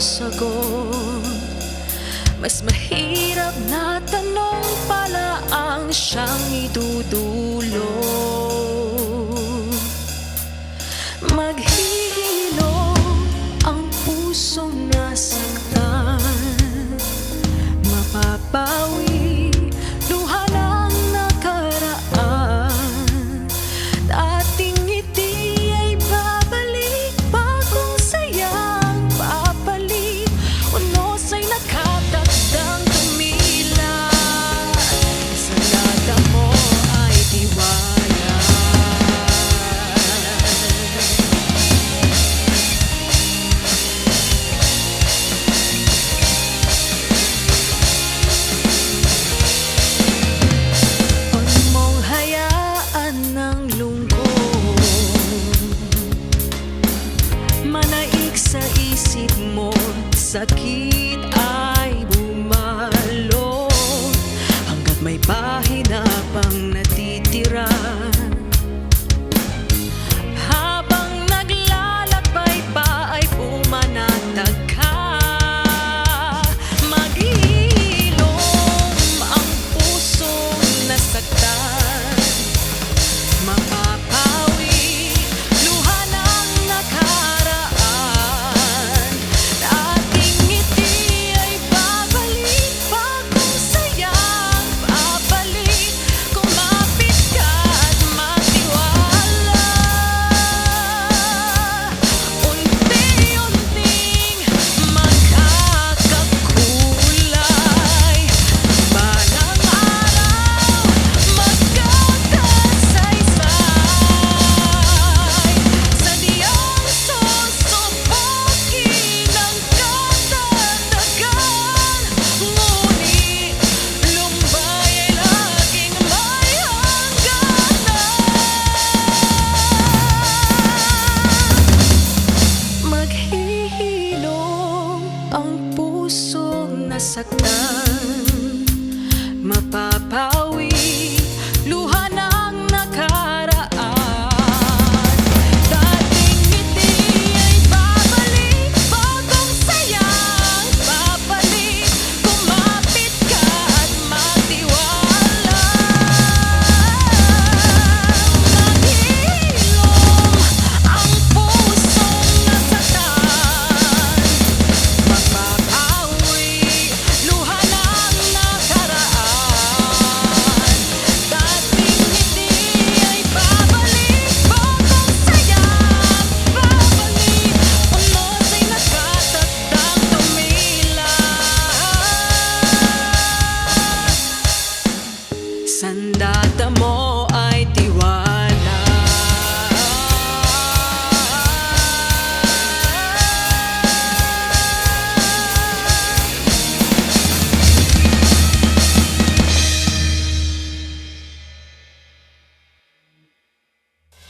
sagot. Mas mahirap na tanong pala ang siyang idudulot. Maghihilom ang pusong nasaktan, mapapawi luha ng nakaraan. Dating ngiti ay babalik, bagong sayang babalik, unos ay nakatagdang tumila. Sa lata mo ay tiwala. Huwag mong hayaan ng lungkot manaig sa isip mo, sakit